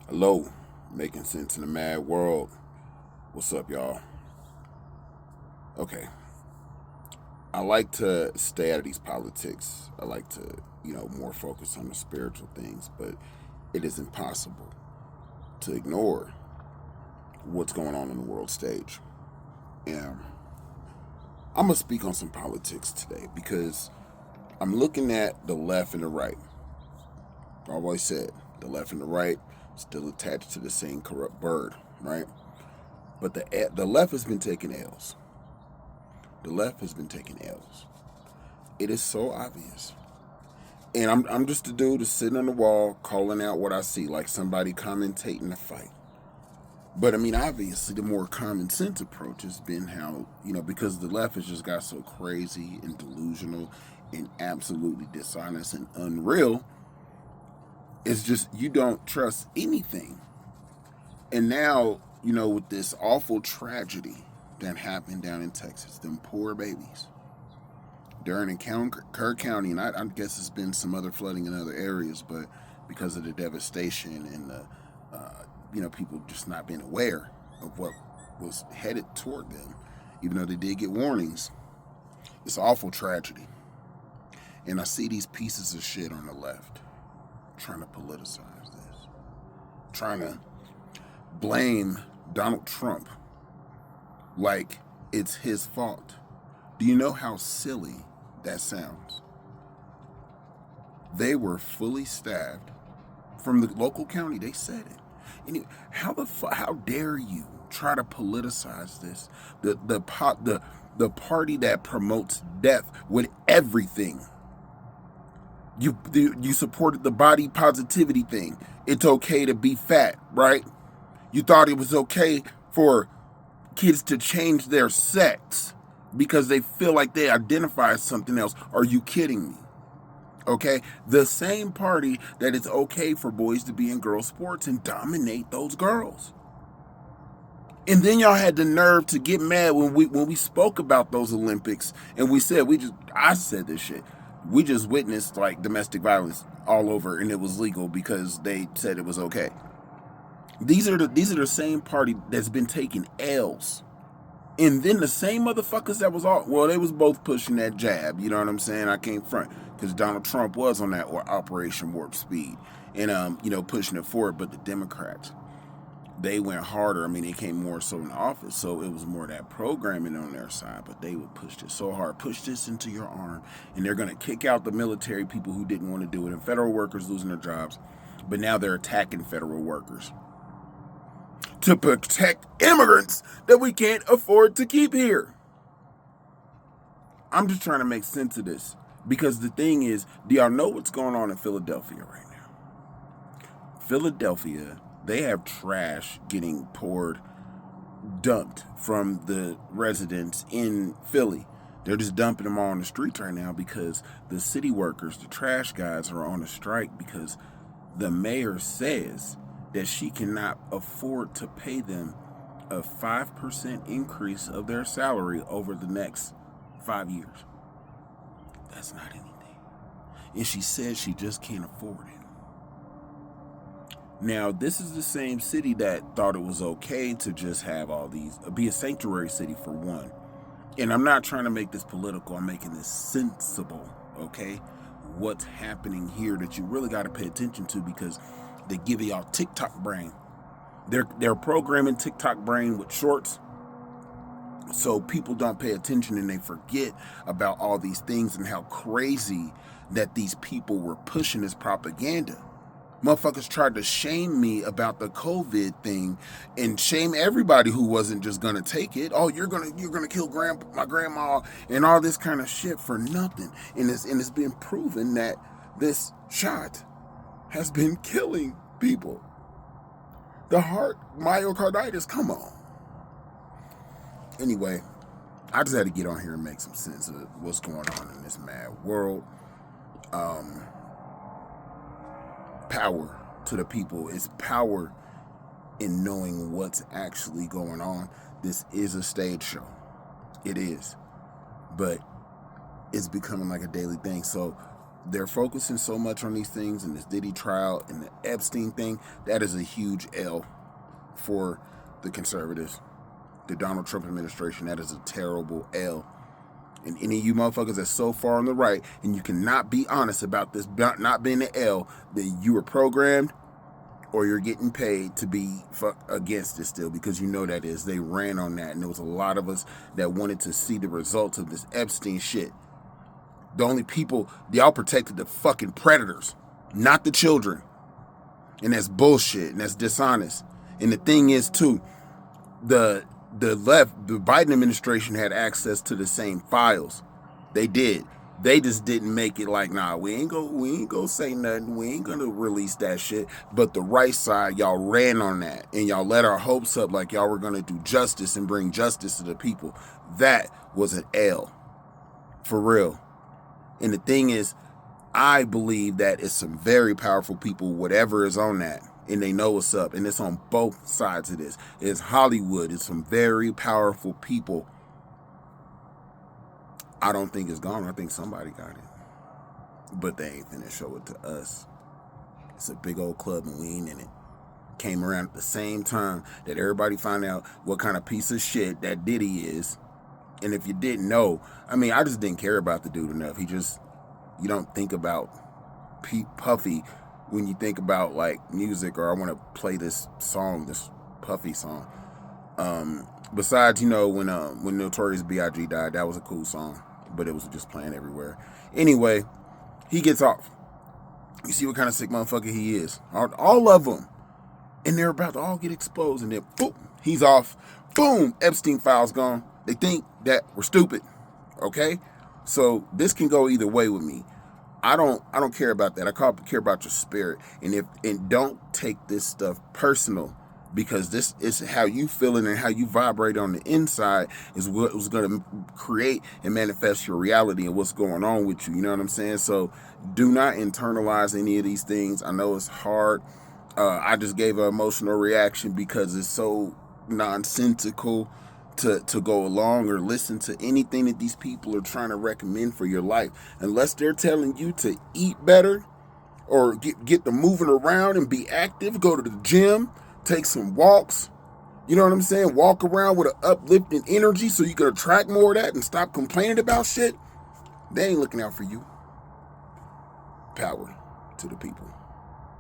Hello, making sense in a mad world. What's up, y'all? Okay, I like to stay out of these politics. I like to, more focus on the spiritual things, but it is impossible to ignore what's going on in the world stage. And I'm gonna speak on some politics today because I'm looking at the left and the right. I've always said the left and the right still attached to the same corrupt bird, right? But the left has been taking L's. The left has been taking L's. It is so obvious. And I'm just a dude that's sitting on the wall calling out what I see, like somebody commentating the fight. But I mean, obviously, the more common sense approach has been how, because the left has just got so crazy and delusional and absolutely dishonest and unreal, it's just you don't trust anything. And now, with this awful tragedy that happened down in Texas, them poor babies, during in Kerr County, and I guess it's been some other flooding in other areas, but because of the devastation and the, people just not being aware of what was headed toward them, even though they did get warnings, it's an awful tragedy. And I see these pieces of shit on the left trying to politicize this, trying to blame Donald Trump like it's his fault. Do you know how silly that sounds? They were fully staffed from the local county. They said it. And how dare you try to politicize this? The party that promotes death with everything. You supported the body positivity thing. It's okay to be fat, right? You thought it was okay for kids to change their sex because they feel like they identify as something else. Are you kidding me? Okay, the same party that it's okay for boys to be in girl sports and dominate those girls. And then y'all had the nerve to get mad when we spoke about those Olympics and we said I said this shit. We just witnessed like domestic violence all over and it was legal because they said it was okay. These are the same party that's been taking L's. And then the same motherfuckers that was they was both pushing that jab, you know what I'm saying? I can't front because Donald Trump was on that Operation Warp Speed and pushing it forward, but the Democrats, they went harder. I mean, they came more so in office, so it was more that programming on their side, but they would push it so hard, push this into your arm, and they're going to kick out the military people who didn't want to do it, and federal workers losing their jobs, but now they're attacking federal workers to protect immigrants that we can't afford to keep here. I'm just trying to make sense of this because the thing is, do y'all know what's going on in Philadelphia right now? Philadelphia, they have trash getting dumped from the residents in Philly. They're just dumping them all on the streets right now because the city workers, the trash guys, are on a strike because the mayor says that she cannot afford to pay them a 5% increase of their salary over the next 5 years. That's not anything. And she says she just can't afford it. Now, this is the same city that thought it was okay to just have all these, be a sanctuary city for one. And I'm not trying to make this political, I'm making this sensible, okay? What's happening here that you really got to pay attention to because they give y'all TikTok brain. They're programming TikTok brain with shorts, so people don't pay attention and they forget about all these things and how crazy that these people were pushing this propaganda. Motherfuckers tried to shame me about the COVID thing and shame everybody who wasn't just gonna take it. Oh, you're gonna kill my grandma and all this kind of shit for nothing. And it's been proven that this shot has been killing people. The heart myocarditis, come on. Anyway, I just had to get on here and make some sense of what's going on in this mad world. Power to the people is power in knowing what's actually going on. This is a stage show. It is. But it's becoming like a daily thing. So they're focusing so much on these things and this Diddy trial and the Epstein thing. That is a huge L for the conservatives, the Donald Trump administration. That is a terrible L. And any of you motherfuckers that's so far on the right and you cannot be honest about this not being an L, that you were programmed or you're getting paid to be against it still, because you know that is. They ran on that, and there was a lot of us that wanted to see the results of this Epstein shit. The only people, y'all protected the fucking predators, not the children. And that's bullshit, and that's dishonest. And the thing is, too, the Biden administration had access to the same files. They did. They just didn't make it like, nah, we ain't go say nothing. We ain't gonna release that shit. But the right side, y'all ran on that, and y'all let our hopes up like y'all were gonna do justice and bring justice to the people. That was an L, for real. And the thing is, I believe that it's some very powerful people, whatever is on that, and they know what's up. And it's on both sides of this. It's Hollywood. It's some very powerful people. I don't think it's gone. I think somebody got it. But they ain't finna show it to us. It's a big old club and we ain't in it. Came around at the same time that everybody found out what kind of piece of shit that Diddy is. And if you didn't know, I mean, I just didn't care about the dude enough. You don't think about Puffy when you think about like music, or I want to play this song, this Puffy song. Besides, when Notorious B.I.G. died, that was a cool song, but it was just playing everywhere. Anyway, he gets off. You see what kind of sick motherfucker he is. All of them. And they're about to all get exposed, and then boom, he's off. Boom, Epstein file's gone. They think that we're stupid. Okay? So this can go either way with me. I don't care about that. I care about your spirit. And don't take this stuff personal, because this is how you feeling and how you vibrate on the inside is what was going to create and manifest your reality and what's going on with you. You know what I'm saying? So do not internalize any of these things. I know it's hard. I just gave an emotional reaction because it's so nonsensical to go along or listen to anything that these people are trying to recommend for your life, unless they're telling you to eat better or get the moving around and be active, go to the gym, take some walks, you know what I'm saying? Walk around with an uplifting energy so you can attract more of that and stop complaining about shit. They ain't looking out for you. Power to the people.